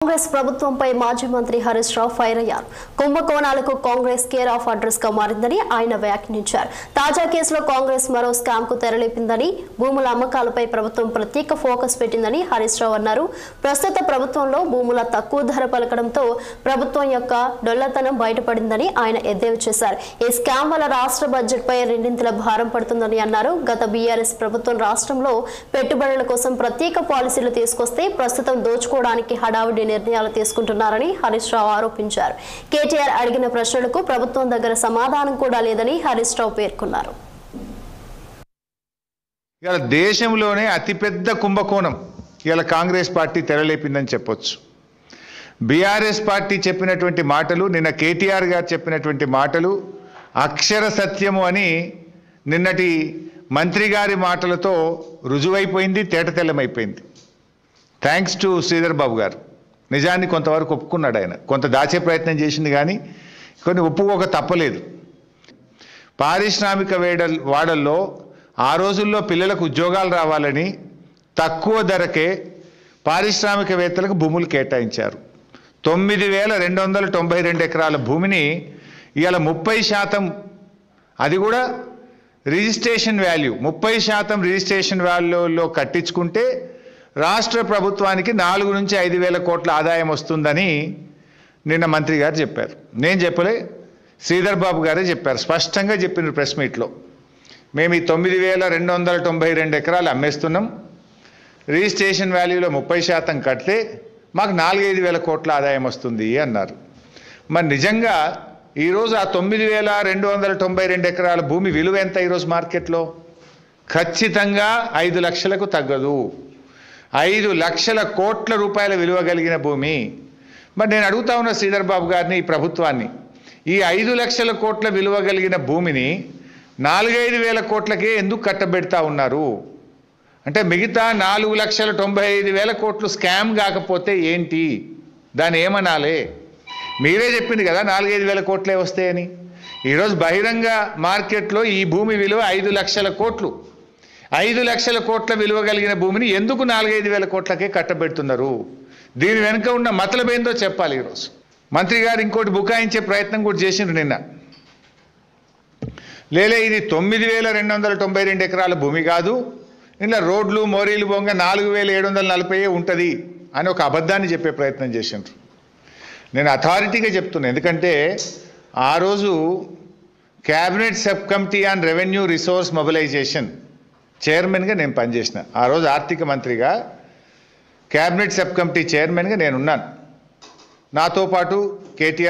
కాంగ్రెస్ ప్రభుత్వంపై మాజీ మంత్రి హరీష్ రావు ఫైర్ అయ్యారు. కుంభకోణాలకు కాంగ్రెస్ కేర్ ఆఫ్ అడ్రస్ గా మారిందని ఆయన వ్యాఖ్యానించారు. తాజా కేసులో కాంగ్రెస్ మరో స్కామ్ కు తెరలేపిందని, భూముల అమ్మకాలపై ప్రభుత్వం ప్రత్యేక ఫోకస్ పెట్టిందని హరీష్ రావు అన్నారు. ప్రస్తుత ప్రభుత్వంలో భూముల తక్కువ ధర పలకడంతో ప్రభుత్వం యొక్క డొల్లతనం బయటపడిందని ఆయన ఎద్దేవా చేశారు. ఈ స్కామ్ వల్ల రాష్ట్ర బడ్జెట్ పై రెండింతల భారం పడుతుందని అన్నారు. గత బీఆర్ఎస్ ప్రభుత్వం రాష్ట్రంలో పెట్టుబడుల కోసం ప్రత్యేక పాలసీలు తీసుకొస్తే ప్రస్తుతం దోచుకోవడానికి హడావుడి నిర్ణయాలు తీసుకుంటున్నారని హరీష్ రావు ఆరోపించారు. కేటీఆర్ అడిగిన ప్రశ్నలకు ప్రభుత్వం దగ్గర సమాధానం కూడా లేదని హరీష్ రావు పేర్కొన్నారు. ఇవాళ దేశంలోనే అతిపెద్ద కుంభకోణం ఇవాళ కాంగ్రెస్ పార్టీ తెరలేపిందని చెప్పొచ్చు. బీఆర్ఎస్ పార్టీ చెప్పినటువంటి మాటలు, నిన్న కేటీఆర్ గారు చెప్పినటువంటి మాటలు అక్షర సత్యము అని నిన్నటి మంత్రి గారి మాటలతో రుజువైపోయింది, తేటతెల్లమైపోయింది. థ్యాంక్స్ టు శ్రీధర్ బాబు గారు. నిజాన్ని కొంతవరకు ఒప్పుకున్నాడు. ఆయన కొంత దాచే ప్రయత్నం చేసింది, కానీ కొన్ని ఒప్పుకోక తప్పలేదు. పారిశ్రామిక వాడల్లో ఆ రోజుల్లో పిల్లలకు ఉద్యోగాలు రావాలని తక్కువ ధరకే పారిశ్రామికవేత్తలకు భూములు కేటాయించారు. 9,292 ఎకరాల భూమిని ఇవాళ 30%, అది కూడా రిజిస్ట్రేషన్ వాల్యూ 30% రిజిస్ట్రేషన్ వాల్యూలో కట్టించుకుంటే రాష్ట్ర ప్రభుత్వానికి 4 నుంచి 5,000 కోట్ల ఆదాయం వస్తుందని నిన్న మంత్రి గారు చెప్పారు. నేను చెప్పలే, శ్రీధర్ బాబు గారే చెప్పారు. స్పష్టంగా చెప్పిన ప్రెస్ మీట్లో, మేము ఈ 9,292 ఎకరాలు అమ్మేస్తున్నాం, రిజిస్ట్రేషన్ వాల్యూలో 30% కడితే మాకు 4-5,000 కోట్ల ఆదాయం వస్తుంది అన్నారు. మరి నిజంగా ఈరోజు ఆ 9,292 ఎకరాల భూమి విలువ ఎంత ఈరోజు మార్కెట్లో? ఖచ్చితంగా 5 లక్షలకు తగ్గదు. 5 లక్షల కోట్ల రూపాయల విలువ కలిగిన భూమి. మరి నేను అడుగుతా ఉన్న శ్రీధర్ బాబు గారిని, ఈ ప్రభుత్వాన్ని, ఈ 5 లక్షల కోట్ల విలువ కలిగిన భూమిని 4-5 వేల కోట్లకే ఎందుకు కట్టబెడతా ఉన్నారు? అంటే మిగతా 4,95,000 కోట్లు స్కామ్ కాకపోతే ఏంటి? దాన్ని ఏమనాలి? మీరే చెప్పింది కదా 4-5 వేల కోట్లే వస్తాయని. ఈరోజు బహిరంగ మార్కెట్లో ఈ భూమి విలువ 5 లక్షల కోట్లు. 5 లక్షల కోట్ల విలువ కలిగిన భూమిని ఎందుకు 4-5 వేల కోట్లకే కట్టబెడుతున్నారు? దీని వెనుక ఉన్న మతలబేందో చెప్పాలి. ఈరోజు మంత్రి గారు ఇంకోటి బుకాయించే ప్రయత్నం కూడా చేసిండ్రు నిన్న. లేలే, ఇది 9,292 ఎకరాల భూమి కాదు, ఇలా రోడ్లు మోరీలు బొంగ 4,740 ఉంటుంది అని ఒక అబద్ధాన్ని చెప్పే ప్రయత్నం చేసిండ్రు. నేను అథారిటీగా చెప్తున్నాను, ఎందుకంటే ఆ రోజు cabinet sub committee on revenue resource mobilisation చైర్మన్గా నేను పనిచేసిన. ఆ రోజు ఆర్థిక మంత్రిగా క్యాబినెట్ సబ్ కమిటీ చైర్మన్గా నేనున్నాను. నాతో పాటు కేటీఆర్